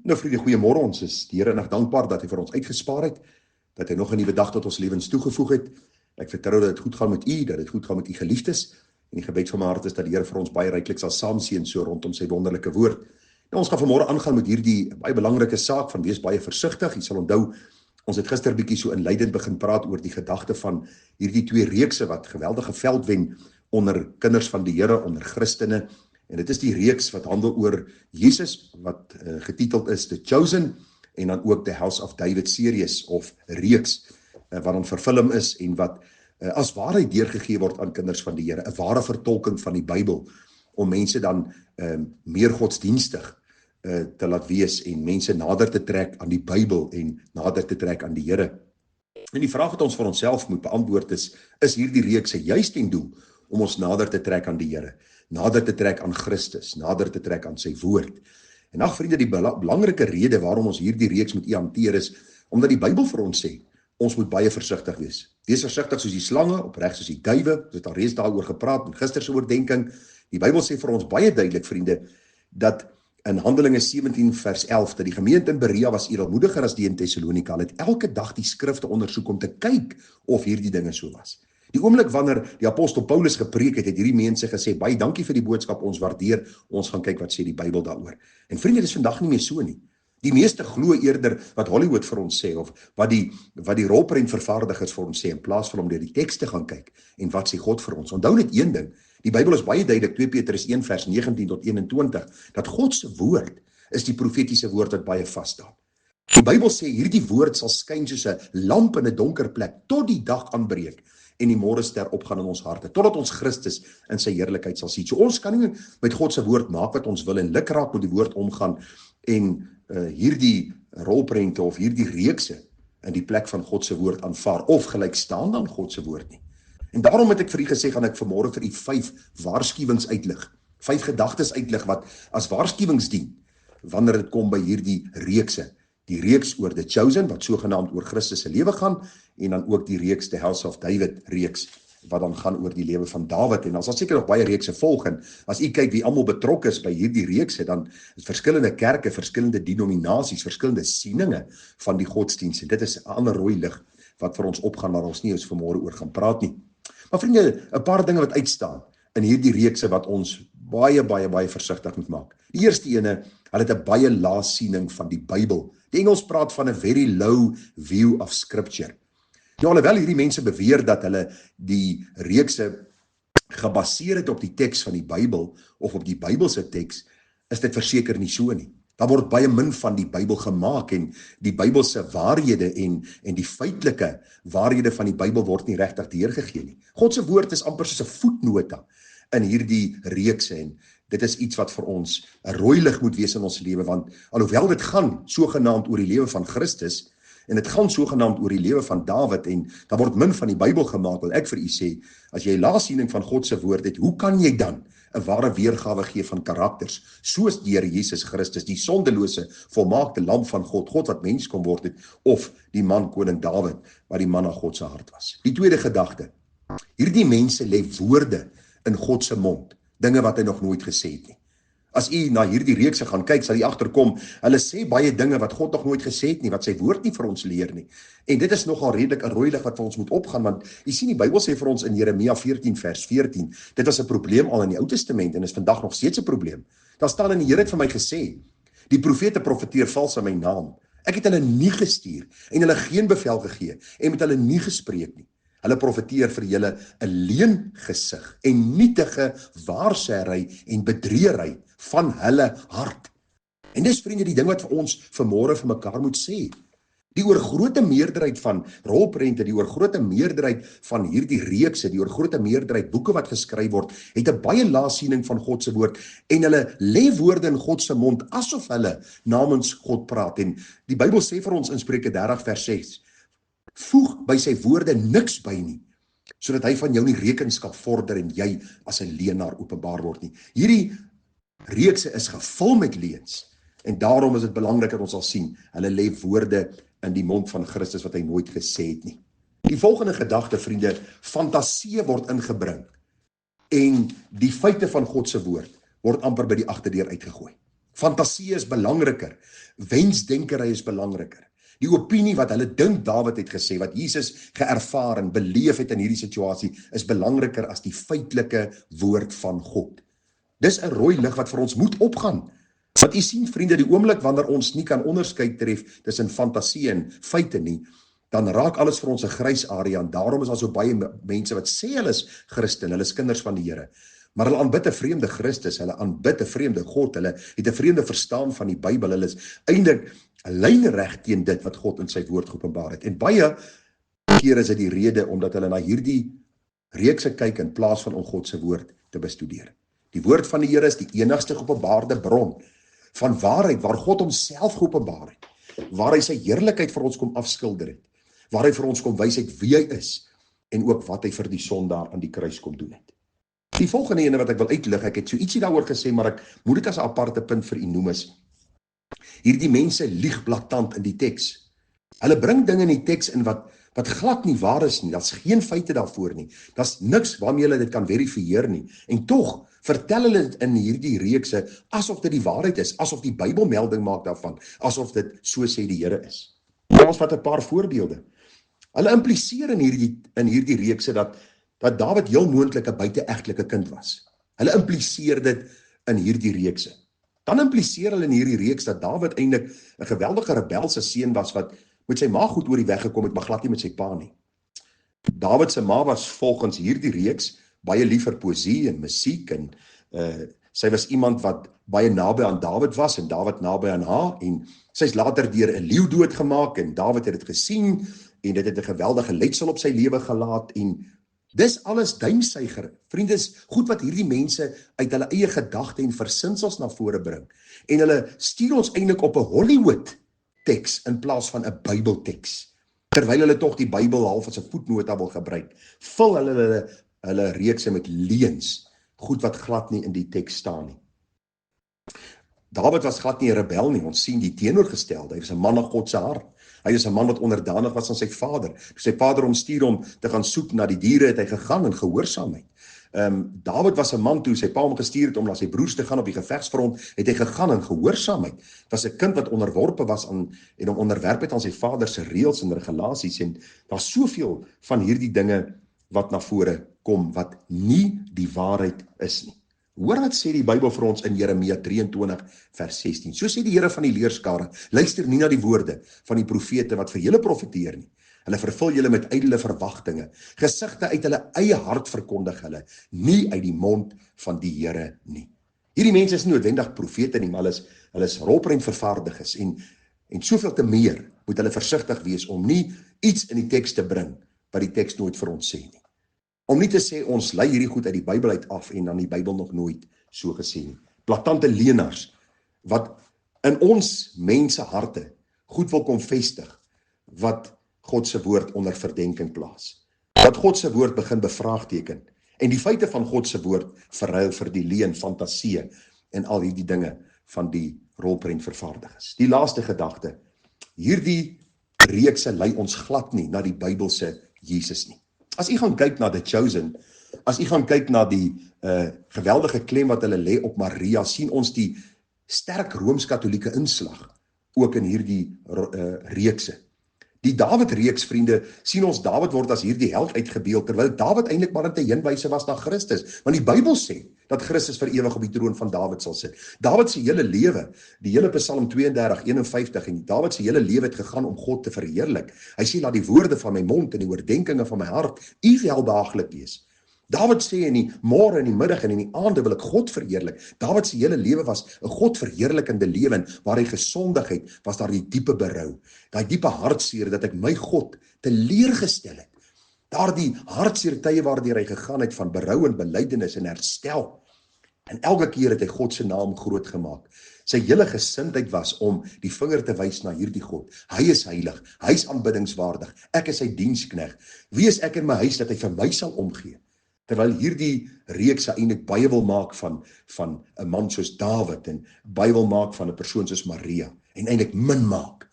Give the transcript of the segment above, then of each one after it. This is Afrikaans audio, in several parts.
Nou vriende, goeiemôre. Ons is die Here nog dankbaar dat hy vir ons uitgespaar het, dat hy nog 'n nuwe dag tot ons lewens toegevoeg het. Ek vertrou dat dit goed gaan met u, dat dit goed gaan met u geliefdes. En die gebed van my hart is dat die Here vir ons baie ryklik sal saamseën so rondom sy wonderlike woord. Nou, ons gaan vanmôre aangaan met hierdie baie belangrike saak van wees baie versigtig. Jy sal onthou, ons het gister bietjie so inleidend begin praat oor die gedagte van hierdie twee reekse wat geweldige veld wen onder kinders van die Here, onder Christene. En dit is die reeks wat handel oor Jesus, wat getiteld is The Chosen, en dan ook The House of David series of reeks, wat dan verfilm is en wat as waarheid deurgegee word aan kinders van die Here, 'n ware vertolking van die Bybel, om mense dan meer godsdienstig te laat wees en mense nader te trek aan die Bybel en nader te trek aan die Here. En die vraag wat ons vir onsself moet beantwoord is hierdie reeks juist ten doel om ons nader te trek aan die Here, nader te trek aan Christus, nader te trek aan sy woord. En ag vriende, die belangrike rede waarom ons hierdie reeks moet hanteer is, omdat die Bybel vir ons sê, ons moet baie versigtig wees. Wees versigtig soos die slange, opreg soos die duwe. Ons het al reeds daaroor gepraat in gister se oordenking. Die Bybel sê vir ons baie duidelik, vriende, dat in Handelinge 17 vers 11, dat die gemeente in Berea was edelmoediger as die in Thessalonika. Hulle het elke dag die skrifte ondersoek om te kyk of hierdie dinge so was. Die oomblik wanneer die apostel Paulus gepreek het, het hierdie mense gesê, baie dankie vir die boodskap, ons waardeer, ons gaan kyk wat sê die Bybel daaroor. En vriende, dit is vandag nie meer so nie. Die meeste glo eerder wat Hollywood vir ons sê, of wat die rolprentvervaardigers vir ons sê, in plaas van om deur die teks te gaan kyk, en wat sê God vir ons. Onthou net een ding, die Bybel is baie duidelik, 2 Petrus 1 vers 19 tot 21, dat God se woord is die profetiese woord wat baie vas staan. Die Bybel sê, hierdie woord sal skyn soos 'n lamp in 'n donker plek, tot die dag aanbreek, en die môrester opgaan in ons harte, totdat ons Christus in sy heerlikheid sal sien. So ons kan nie met God se woord maak wat ons wil, en lukraak met die woord omgaan, en hierdie rolprente of hierdie reekse in die plek van God se woord aanvaar, of gelyk staan aan God se woord nie. En daarom het ek vir u gesê, gaan ek vanmôre vir u 5 waarskuwings uitlig, 5 gedagtes uitlig, wat as waarskuwings dien, wanneer dit kom by hierdie reekse. Die reeks oor The Chosen, wat sogenaamd oor Christus se lewe gaan, en dan ook die reeks The House of David reeks, wat dan gaan oor die lewe van Dawid. En dan sal seker nog baie reekse volg, en as u kyk wie almal betrokke is by hierdie reekse, dan is verskillende kerke, verskillende denominasies, verskillende sieninge van die godsdienst, en dit is 'n ander rooi lig wat vir ons opgaan, waar ons nie eens vanmôre oor gaan praat nie. Maar vriende, 'n paar dinge wat uitstaan in hierdie reekse wat ons baie versigtig moet maak. Die eerste ene, hulle het 'n baie lae siening van die Bybel. Die Engels praat van 'n very low view of scripture. Nou, alhoewel hierdie mense beweer dat hulle die reekse gebaseer het op die teks van die Bybel, of op die Bybelse teks, is dit verseker nie so nie. Daar word baie min van die Bybel gemaak, en die Bybelse waarhede en die feitelike waarhede van die Bybel word nie regtig deurgegee nie. God se woord is amper soos 'n voetnota in hierdie reekse, en dit is iets wat vir ons 'n rooi lig moet wees in ons lewe, want alhoewel dit gaan sogenaamd oor die lewe van Christus, en dit gaan sogenaamd oor die lewe van Dawid, en daar word min van die Bybel gemaak, wil ek vir u sê, as jy laassiening van God se woord het, hoe kan jy dan 'n ware weergawe gee van karakters, soos die Here Jesus Christus, die sondelose, volmaakte lam van God, God wat mens kon word het, of die man koning Dawid, wat die man na God se hart was. Die tweede gedagte, hierdie mense lê woorde in God se mond, dinge wat hy nog nooit gesê het nie. As u na hierdie reekse gaan kyk, sal u agterkom, hulle sê baie dinge wat God nog nooit gesê het nie, wat sy woord nie vir ons leer nie. En dit is nogal redelik 'n rooi lig wat vir ons moet opgaan, want u sien die Bybel sê vir ons in Jeremia 14 vers 14, dit was 'n probleem al in die Ou Testament, en is vandag nog steeds 'n probleem. Daar staan in die Here het vir my gesê, die profete profeteer vals in my naam. Ek het hulle nie gestuur, en hulle geen bevel gegee, en met hulle nie gespreek nie. Hulle profeteer vir julle 'n leengesig en nietige waarsêry en bedriegery van hulle hart. En dis vriende die ding wat vir ons vanmôre vir mekaar moet sê. Die oorgrote meerderheid van rolprente, die oorgrote meerderheid van hierdie reekse, die oorgrote meerderheid boeke wat geskryf word, het 'n baie lae siening van God se woord, en hulle lê woorde in God se mond asof hulle namens God praat. En die Bybel sê vir ons in Spreuke 30 vers 6, voeg by sy woorde niks by nie, sodat hy van jou nie rekenskap vorder en jy as 'n leenaar openbaar word nie. Hierdie reekse is gevul met leuns, en daarom is dit belangrik dat ons sal sien, hulle lê woorde in die mond van Christus wat hy nooit gesê het nie. Die volgende gedagte, vriende, fantasie word ingebring, en die feite van God se woord word amper by die agterdeur uitgegooi. Fantasie is belangriker. Wensdenkery is belangriker. Die opinie wat hulle dink Dawid het gesê, wat Jesus geervaar en beleef het in hierdie situasie, is belangriker as die feitelike woord van God. Dis 'n rooi lig wat vir ons moet opgaan. Want u sien vriende, die oomblik wanneer ons nie kan onderskei tref tussen fantasie en feite nie, dan raak alles vir ons 'n grys area, en daarom is daar so baie mense wat sê hulle is Christen, hulle is kinders van die Here, maar hulle aanbid 'n vreemde Christus, hulle aanbid 'n vreemde God, hulle het 'n vreemde verstaan van die Bybel, hulle is eintlik lynreg teen dit wat God in sy woord geopenbaar het. En baie keer is dit die rede omdat hulle na hierdie reekse kyk in plaas van om God se woord te bestudeer. Die woord van die Here is die enigste geopenbaarde bron van waarheid, waar God homself geopenbaar het, waar hy sy heerlikheid vir ons kom afskilder het, waar hy vir ons kom wys het wie hy is, en ook wat hy vir die sondaar aan die kruis kom doen het. Die volgende ene wat ek wil uitlig, ek het so ietsie daaroor gesê, maar ek moet dit as 'n aparte punt vir u noem, is hierdie mense lieg blaatant in die teks. Hulle bring dinge in die teks in wat glad nie waar is nie, daar's geen feite daarvoor nie, daar's niks waarmee hulle dit kan verifieer nie, en tog vertel hulle dit in hierdie reekse, asof dit die waarheid is, asof die Bybel melding maak daarvan, asof dit so sê die Here is. Ons vat 'n paar voorbeelde. Hulle impliseer in hierdie reekse dat Dawid heel moontlik 'n buite-egtelike kind was. Hulle impliseer dit in hierdie reekse. Dan impliseer hulle in hierdie reeks dat Dawid eintlik 'n geweldige rebelse seun was wat met sy ma goed oor die weg gekom het, maar glad nie met sy pa nie. Dawid se ma was volgens hierdie reeks baie lief vir poësie en musiek, en sy was iemand wat baie naby aan Dawid was en Dawid naby aan haar, en sy is later deur 'n leeu doodgemaak en Dawid het dit gesien en dit het 'n geweldige letsel op sy lewe gelaat, en dis alles duimsuiger. Vriende, is goed wat hierdie mense uit hulle eie gedagte en versinsels na vore bring, en hulle stuur ons eintlik op 'n Hollywood teks in plaas van 'n Bybelteks, terwyl hulle tog die Bybel half as 'n voetnota wil gebruik. Vul hulle reekse met leuns, goed wat glad nie in die teks staan nie. Dawid was glad nie 'n rebel nie, ons sien die teenoorgestelde, hy was 'n man na God se hart. Hy is 'n man wat onderdanig was aan sy vader. Toe sy vader hom stuur om te gaan soek na die diere, het hy gegaan in gehoorsaamheid. Dawid was 'n man toe sy pa hom gestuur het om na sy broers te gaan op die gevegsfront, het hy gegaan in gehoorsaamheid. Dit was 'n kind wat onderworpe was aan en hom onderwerp het aan sy vader se reëls en regulasies, en daar's soveel van hierdie dinge wat na vore kom wat nie die waarheid is nie. Hoor wat sê die Bybel vir ons in Jeremia 23 vers 16. So sê die Here van die leerskare, luister nie na die woorde van die profete wat vir julle profeteer nie. Hulle vervul julle met ydelle verwagtinge. Gesigte uit hulle eie hart verkondig hulle, nie uit die mond van die Here nie. Hierdie mense is nie noodwendig profete nie, maar hulle is rolprentvervaardigers, en soveel te meer moet hulle versigtig wees om nie iets in die teks te bring wat die teks nooit vir ons sê nie. Om nie te sê ons lei hierdie goed uit die Bybel uit af en dan die Bybel nog nooit so gesê nie. Blaatante leenaars wat in ons mense harte goed wil kom vestig wat God se woord onder verdenking plaas. Wat God se woord begin bevraagteken en die feite van God se woord verruil vir die leuen, fantasie en al hierdie dinge van die rolprentvervaardigers. Die laaste gedagte, hierdie reekse lei ons glad nie na die Bybelse Jesus nie. As u gaan kyk na The Chosen, as u gaan kyk na die geweldige klem wat hulle lê op Maria, sien ons die sterk Rooms-Katolieke inslag ook in hierdie reekse. Die Dawid-reeks, vriende, sien ons Dawid word as hierdie held uitgebeeld, terwyl Dawid eintlik maar 'n heenwyse was na Christus, want die Bybel sê dat Christus vir ewig op die troon van Dawid sal sit. Dawid se hele lewe, die hele Psalm 32:51, en Dawid se hele lewe het gegaan om God te verheerlik. Hy sê, laat die woorde van my mond en die oordeenkinge van my hart u welbehaaglik wees. David sê in die môre en die middag en in die aande wil ek God verheerlik. David se hele lewe was 'n God verheerlikende lewe, waar hy gesondig het, was daar die diepe berou, daai diepe hartseer dat ek my God teleurgestel het. Daardie hartseer tye waardeur hy gegaan het van berou en belydenis en herstel. En elke keer het hy God se naam groot gemaak. Sy hele gesindheid was om die vinger te wys na hierdie God. Hy is heilig, hy is aanbiddingswaardig, ek is sy dienskneg. Wie is ek in my huis dat hy vir my sal omgee? Terwyl hierdie reeks eintlik baie wil maak van 'n man soos Dawid en baie wil maak van 'n persoon soos Maria en eintlik min maak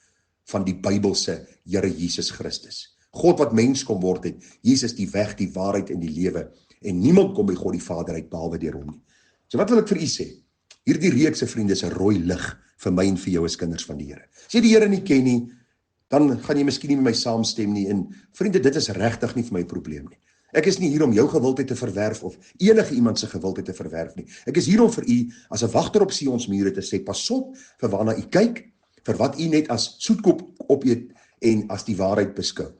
van die Bybelse Here Jesus Christus. God wat mens kom word het, Jesus die weg, die waarheid en die lewe, en niemand kom by God die Vader uit behalwe deur hom nie. So wat wil ek vir u sê? Hierdie reeks se vriende is 'n rooi lig vir my en vir jou as kinders van die Here. As jy die Here nie ken nie, dan gaan jy miskien nie met my saamstem nie. En vriende, dit is regtig nie vir my 'n probleem nie. Ek is nie hier om jou gewildheid te verwerf of enige iemand se gewildheid te verwerf nie. Ek is hier om vir u as 'n wagter op Sion's mure te sê, pas op vir waarna u kyk, vir wat u net as soetkop opeet en as die waarheid beskou.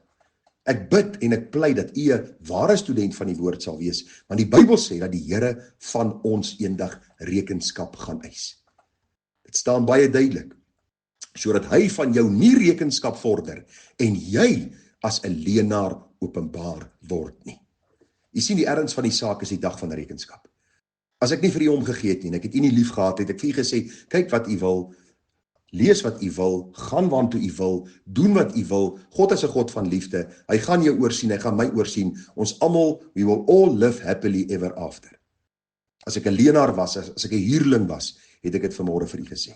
Ek bid en ek pleit dat u 'n ware student van die woord sal wees, want die Bybel sê dat die Here van ons eendag rekenskap gaan eis. Dit staan baie duidelik, sodat hy van jou nie rekenskap vorder en jy as 'n leienaar openbaar word nie. Jy sien, die erns van die saak is die dag van rekenskap. As ek nie vir u omgegee het nie en ek het u nie lief gehad het, ek vir u gesê, kyk wat u wil, lees wat u wil, gaan waartoe u wil, doen wat u wil. God is 'n God van liefde. Hy gaan jou oorsien, hy gaan my oorsien. Ons almal, we will all live happily ever after. As ek 'n leienaar was, as ek 'n huurling was, het ek dit vanmôre vir u gesê.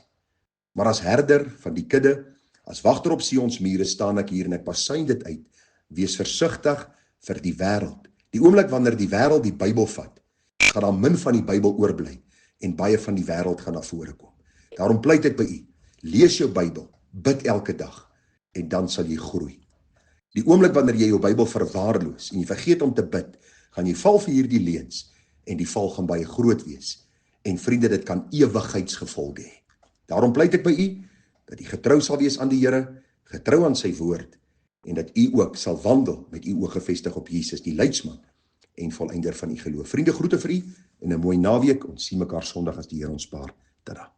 Maar as herder van die kudde, as wagter op Sion's mure staan ek hier en ek basuin dit uit. Wees versigtig vir die wêreld. Die oomblik wanneer die wêreld die Bybel vat, gaan daar min van die Bybel oorbly en baie van die wêreld gaan na vore kom. Daarom pleit ek by u, lees jou Bybel, bid elke dag en dan sal jy groei. Die oomblik wanneer jy jou Bybel verwaarloos en jy vergeet om te bid, gaan jy val vir hierdie leuns en die val gaan baie groot wees. En vriende, dit kan ewigheidsgevolge hê. Daarom pleit ek by u dat u getrou sal wees aan die Here, getrou aan sy woord, en dat u ook sal wandel met u oë gefestig op Jesus, die leidsman en volëinder van u geloof. Vriende, groete vir u en 'n mooi naweek. Ons sien mekaar Sondag as die Here ons spaar. Tada.